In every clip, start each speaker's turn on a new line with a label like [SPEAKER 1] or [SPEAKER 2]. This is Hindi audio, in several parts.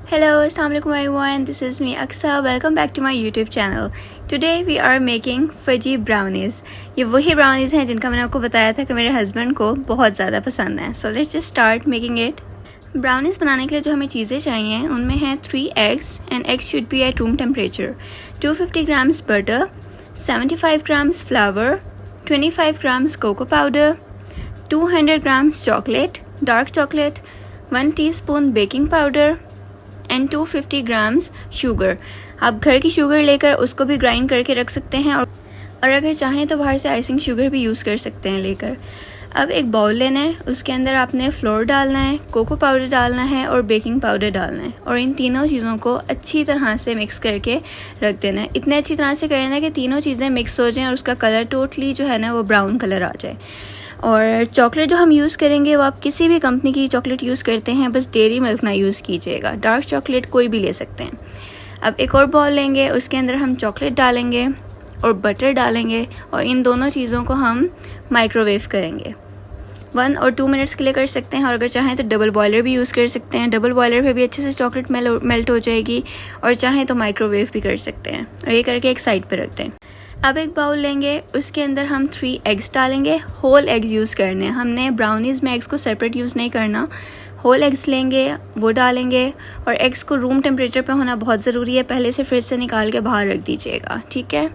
[SPEAKER 1] Hello, Assalamualaikum everyone. This is me Aksa. Welcome back to my YouTube channel. Today we are making fudgy brownies. ये वही brownies हैं जिनका मैंने आपको बताया था कि मेरे हस्बैंड को बहुत ज़्यादा पसंद है. So let's just start making it. Brownies बनाने के लिए जो हमें चीज़ें चाहिए उनमें हैं 3 eggs and eggs should be at room temperature, 250 grams butter, 75 grams flour, 25 grams cocoa powder, 200 grams chocolate, dark chocolate, 1 teaspoon baking powder and 250 grams sugar. आप घर की शुगर लेकर उसको भी ग्राइंड करके रख सकते हैं और अगर चाहें तो बाहर से आइसिंग शुगर भी यूज़ कर सकते हैं लेकर. अब एक बाउल लेना है, उसके अंदर आपने फ्लोर डालना है, कोको पाउडर डालना है और बेकिंग पाउडर डालना है और इन तीनों चीज़ों को अच्छी तरह से मिक्स करके रख देना है. इतने अच्छी तरह से करना है कि तीनों चीज़ें मिक्स हो जाएं और उसका कलर टोटली जो है ना वो ब्राउन कलर आ जाए. और चॉकलेट जो हम यूज़ करेंगे वो आप किसी भी कंपनी की चॉकलेट यूज़ करते हैं, बस डेयरी मिल्क ना यूज़ कीजिएगा. डार्क चॉकलेट कोई भी ले सकते हैं. अब एक और बॉल लेंगे, उसके अंदर हम चॉकलेट डालेंगे और बटर डालेंगे और इन दोनों चीज़ों को हम माइक्रोवेव करेंगे. 1 और 2 मिनट्स के लिए कर सकते हैं और अगर चाहें तो डबल बॉयलर भी यूज़ कर सकते हैं. डबल बॉयलर पे भी अच्छे से चॉकलेट मेल्ट हो जाएगी और चाहें तो माइक्रोवेव भी कर सकते हैं. और ये करके एक साइड पे रख दें. अब एक बाउल लेंगे, उसके अंदर हम 3 एग्स डालेंगे. होल एग्स यूज़ करने हैं, हमने ब्राउनीज़ में एग्स को सेपरेट यूज़ नहीं करना. होल एग्स लेंगे, वो डालेंगे और एग्स को रूम टेम्परेचर पे होना बहुत ज़रूरी है. पहले से फ्रिज से निकाल के बाहर रख दीजिएगा, ठीक है.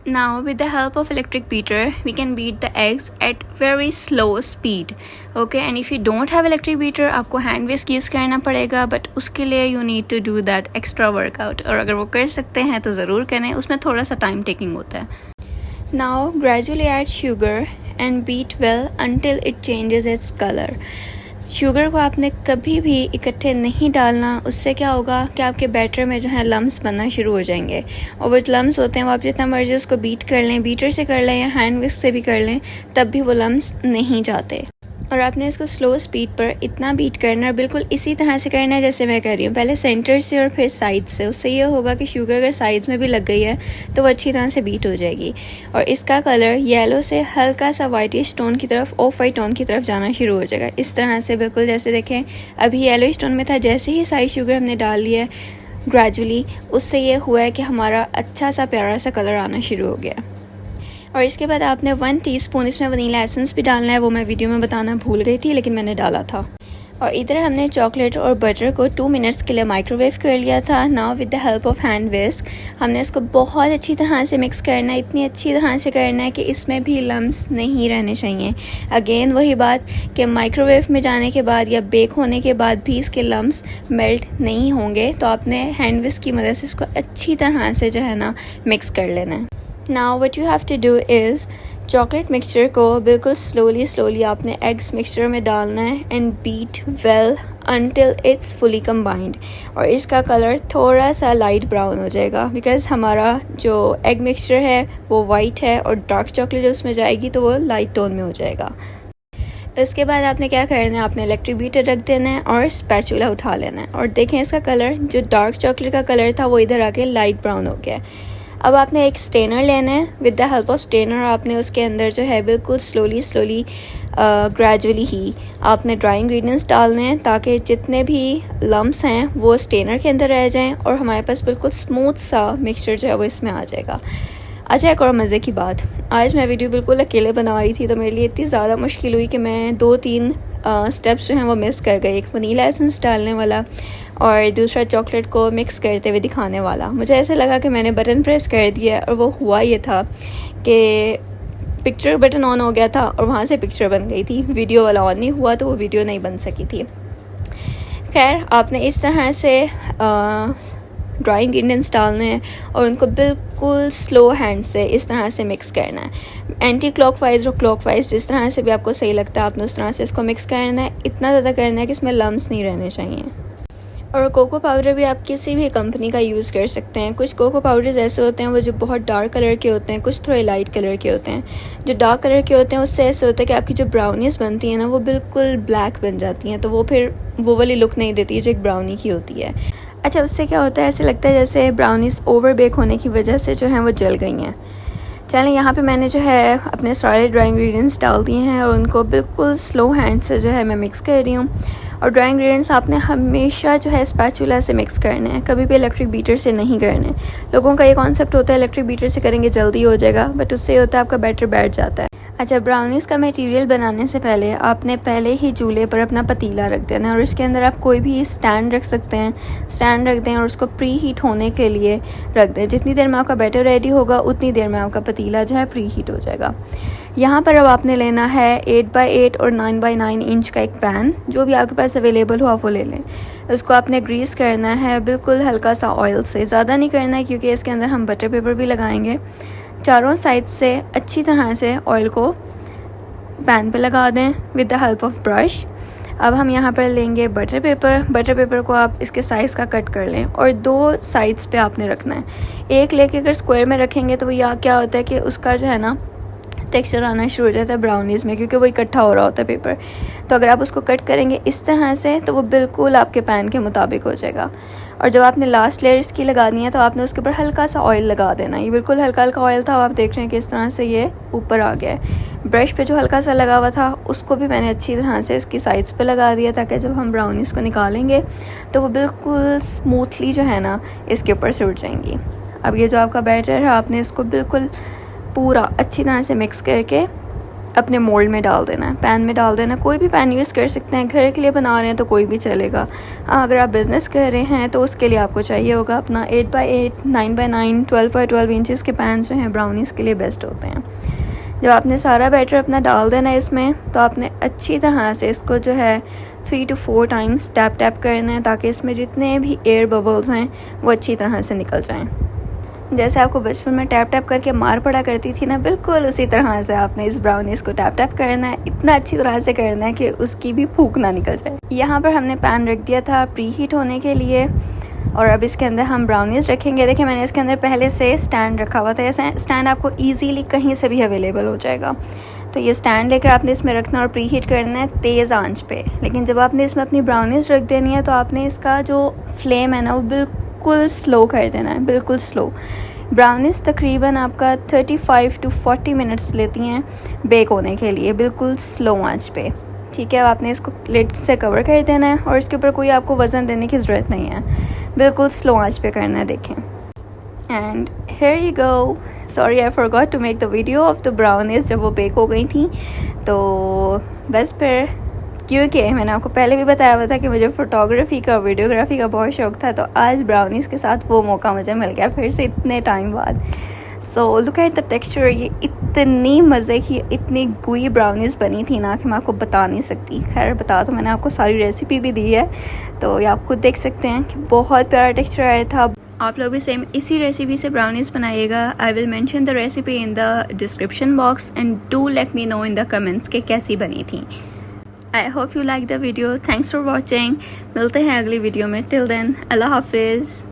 [SPEAKER 1] Now with the help of electric beater we can beat the eggs at very slow speed. Okay, and if you don't have electric beater आपको hand whisk यूज़ करना पड़ेगा, but उसके लिए you need to do that extra workout. और अगर वो कर सकते हैं तो ज़रूर करें, उसमें थोड़ा सा टाइम टेकिंग होता है. Now gradually add sugar and beat well until it changes its color. Sugar को आपने कभी भी इकट्ठे नहीं डालना, उससे क्या होगा कि आपके बैटर में जो है लम्स बनना शुरू हो जाएंगे और वो लम्स होते हैं वो आप जितना मर्जी उसको बीट कर लें, बीटर से कर लें या हैंड विस्क से भी कर लें, तब भी वो लम्स नहीं जाते. और आपने इसको स्लो स्पीड पर इतना बीट करना है, बिल्कुल इसी तरह से करना है जैसे मैं कर रही हूँ. पहले सेंटर से और फिर साइड से. उससे ये होगा कि शुगर अगर साइड्स में भी लग गई है तो वो अच्छी तरह से बीट हो जाएगी और इसका कलर येलो से हल्का सा वाइटिश टोन की तरफ, ऑफ वाइट टोन की तरफ जाना शुरू हो जाएगा. इस तरह से बिल्कुल जैसे देखें अभी येलोइश टोन में था, जैसे ही साइड शुगर हमने डाल लिया ग्रेजुअली उससे ये हुआ है कि हमारा अच्छा सा प्यारा सा कलर आना शुरू हो गया. और इसके बाद आपने 1 टीस्पून इसमें वनीला एसेंस भी डालना है. वो मैं वीडियो में बताना भूल गई थी लेकिन मैंने डाला था. और इधर हमने चॉकलेट और बटर को 2 मिनट्स के लिए माइक्रोवेव कर लिया था. Now with the help of hand whisk हमने इसको बहुत अच्छी तरह से मिक्स करना है. इतनी अच्छी तरह से करना है कि इसमें भी लम्स नहीं रहने चाहिए. अगेन वही बात कि माइक्रोवेव में जाने के बाद या बेक होने के बाद भी इसके लम्स मेल्ट नहीं होंगे, तो आपने हैंड विस्क की मदद से इसको अच्छी तरह से जो है ना मिक्स कर लेना है. Now what you have to do is chocolate mixture को बिल्कुल स्लोली आपने एग्स मिक्सचर में डालना है and beat well until it's fully combined. और इसका कलर थोड़ा सा लाइट ब्राउन हो जाएगा बिकॉज हमारा जो एग मिक्सचर है वो वाइट है और डार्क चॉकलेट उसमें जाएगी तो वो लाइट टोन में हो जाएगा. इसके बाद आपने क्या करना है, आपने इलेक्ट्रिक बीटर रख देना है और स्पैचुला उठा लेना है. और देखें इसका कलर जो डार्क चॉकलेट का कलर था वो इधर आके लाइट ब्राउन हो गया. अब आपने एक स्टेनर लेना है. With the help of strainer आपने उसके अंदर जो है बिल्कुल स्लोली ग्रेजुअली ही आपने ड्राई इंग्रेडिएंट्स डालने हैं ताकि जितने भी लम्स हैं वो स्टेनर के अंदर रह जाएं और हमारे पास बिल्कुल स्मूथ सा मिक्सचर जो है वो इसमें आ जाएगा. अच्छा, एक और मज़े की बात, आज मैं वीडियो बिल्कुल अकेले बना रही थी तो मेरे लिए इतनी ज़्यादा मुश्किल हुई कि मैं 2-3 स्टेप्स जो हैं वो मिस कर गई. एक वनीला एसेंस डालने वाला और दूसरा चॉकलेट को मिक्स करते हुए दिखाने वाला. मुझे ऐसे लगा कि मैंने बटन प्रेस कर दिया और वो हुआ ये था कि पिक्चर बटन ऑन हो गया था और वहाँ से पिक्चर बन गई थी, वीडियो वाला ऑन नहीं हुआ तो वो वीडियो नहीं बन सकी थी. खैर, आपने इस तरह से ड्राई इंग्रेडिएंट्स डालने हैं और उनको बिल्कुल स्लो हैंड से इस तरह से मिक्स करना है. एंटी क्लॉकवाइज और क्लॉकवाइज जिस तरह से भी आपको सही लगता है आपने उस तरह से इसको मिक्स करना है. इतना ज़्यादा करना है कि इसमें लम्स नहीं रहने चाहिए. और कोको पाउडर भी आप किसी भी कंपनी का यूज़ कर सकते हैं. कुछ कोको पाउडर्स ऐसे होते हैं वो जो बहुत डार्क कलर के होते हैं, कुछ थोड़े लाइट कलर के होते हैं. जो डार्क कलर के होते हैं उससे ऐसे होता है कि आपकी जो ब्राउनीज बनती हैं ना वो बिल्कुल ब्लैक बन जाती हैं, तो वो फिर वो वाली लुक नहीं देती जो एक ब्राउनी की होती है. अच्छा, उससे क्या होता है, ऐसे लगता है जैसे ब्राउनीज ओवर बेक होने की वजह से जो हैं वो जल गई हैं. चलें, यहाँ पे मैंने जो है अपने सारे ड्राई इंग्रेडिएंट्स डाल दिए हैं और उनको बिल्कुल स्लो हैंड से जो है मैं मिक्स कर रही हूँ. और ड्राई इंग्रेडिएंट्स आपने हमेशा जो है स्पैचुला से मिक्स करने हैं, कभी भी इलेक्ट्रिक बीटर से नहीं करने। लोगों का ये कॉन्सेप्ट होता है इलेक्ट्रिक बीटर से करेंगे जल्दी हो जाएगा, बट उससे ये होता है आपका बैटर बैठ जाता है। अच्छा, ब्राउनीज़ का मटेरियल बनाने से पहले आपने पहले ही चूल्हे पर अपना पतीला रख देना है और इसके अंदर आप कोई भी स्टैंड रख सकते हैं। स्टैंड रख दें और उसको प्री हीट होने के लिए रख दें। जितनी देर में आपका बैटर रेडी होगा उतनी देर में आपका पतीला जो है प्री हीट हो जाएगा। यहाँ पर अब आपने लेना है 8x8 और 9x9 इंच का एक पैन, जो भी आपके पास अवेलेबल हो आप वो ले लें। उसको आपने ग्रीस करना है बिल्कुल हल्का सा ऑयल से, ज़्यादा नहीं करना है क्योंकि इसके अंदर हम बटर पेपर भी लगाएंगे। चारों साइड से अच्छी तरह से ऑयल को पैन पे लगा दें with the help of brush. अब हम यहाँ पर लेंगे बटर पेपर को आप इसके साइज़ का कट कर लें और 2 साइड्स पे आपने रखना है। एक लेके अगर स्क्वायर में रखेंगे तो वो यहाँ क्या होता है कि उसका जो है ना टेक्सचर आना शुरू हो जाता है ब्राउनीज़ में, क्योंकि वो इकट्ठा हो रहा होता है पेपर। तो अगर आप उसको कट करेंगे इस तरह से तो वो बिल्कुल आपके पैन के मुताबिक हो जाएगा। और जब आपने लास्ट लेयर इसकी लगानी है तो आपने उसके ऊपर हल्का सा ऑयल लगा देना। ये बिल्कुल हल्का हल्का ऑयल था, आप देख रहे हैं कि इस तरह से ये ऊपर आ गया है। ब्रश पे जो हल्का सा लगा हुआ था उसको भी मैंने अच्छी तरह से इसकी साइड्स पे लगा दिया, ताकि जब हम ब्राउनीज़ को निकालेंगे तो वो बिल्कुल स्मूथली जो है ना इसके ऊपर से उठ जाएंगी। अब ये जो आपका बैटर है आपने इसको बिल्कुल पूरा अच्छी तरह से मिक्स करके अपने मोल्ड में डाल देना है, पैन में डाल देना। कोई भी पैन यूज़ कर सकते हैं, घर के लिए बना रहे हैं तो कोई भी चलेगा। अगर आप बिज़नेस कर रहे हैं तो उसके लिए आपको चाहिए होगा अपना 8x8, 9x9, 12x12 इंचेस के पैन जो हैं ब्राउनीज़ के लिए बेस्ट होते हैं। जब आपने सारा बैटर अपना डाल देना है इसमें, तो आपने अच्छी तरह से इसको जो है 3 to 4 टाइम्स टैप करना है, ताकि इसमें जितने भी एयर बबल्स हैं वो अच्छी तरह से निकल जाएँ। जैसे आपको बचपन में टैप करके मार पड़ा करती थी ना, बिल्कुल उसी तरह से आपने इस ब्राउनीज़ को टैप करना है। इतना अच्छी तरह से करना है कि उसकी भी फूंक ना निकल जाए। यहाँ पर हमने पैन रख दिया था प्री हीट होने के लिए और अब इसके अंदर हम ब्राउनीज़ रखेंगे। देखिए मैंने इसके अंदर पहले से स्टैंड रखा हुआ था। ये स्टैंड आपको ईजीली कहीं से भी अवेलेबल हो जाएगा। तो ये स्टैंड लेकर आपने इसमें रखना और प्री हीट करना है तेज़ आंच पे। लेकिन जब आपने इसमें अपनी ब्राउनीज़ रख देनी है तो आपने इसका जो फ्लेम है ना वो बिल्कुल स्लो कर देना है, बिल्कुल स्लो। ब्राउनीज़ तकरीबन आपका 35 to 40 मिनट्स लेती हैं बेक होने के लिए, बिल्कुल स्लो आंच पे। ठीक है, अब आपने इसको लिड से कवर कर देना है और इसके ऊपर कोई आपको वज़न देने की ज़रूरत नहीं है, बिल्कुल स्लो आंच पे करना है। देखें, and here you go. Sorry I forgot to make the video of the brownies जब वो बेक हो गई थी। तो बस फिर क्योंकि मैंने आपको पहले भी बताया हुआ था कि मुझे फ़ोटोग्राफ़ी का वीडियोग्राफी का बहुत शौक़ था, तो आज ब्राउनीज़ के साथ वो मौका मुझे मिल गया फिर से इतने टाइम बाद। So look at the texture. ये इतनी मज़े की, इतनी गुई ब्राउनीज़ बनी थी ना कि मैं आपको बता नहीं सकती। खैर बता तो मैंने आपको सारी रेसिपी भी दी है, तो ये आप खुद देख सकते हैं कि बहुत प्यारा टेक्सचर आया था। आप लोग भी सेम इसी रेसिपी से ब्राउनीज़ बनाइएगा। I will mention the recipe in the description box and do let me know in the comments कि कैसी बनी थी। I hope you like the video. Thanks for watching. मिलते हैं अगली वीडियो में। टिल देन अल्लाह हाफिज़।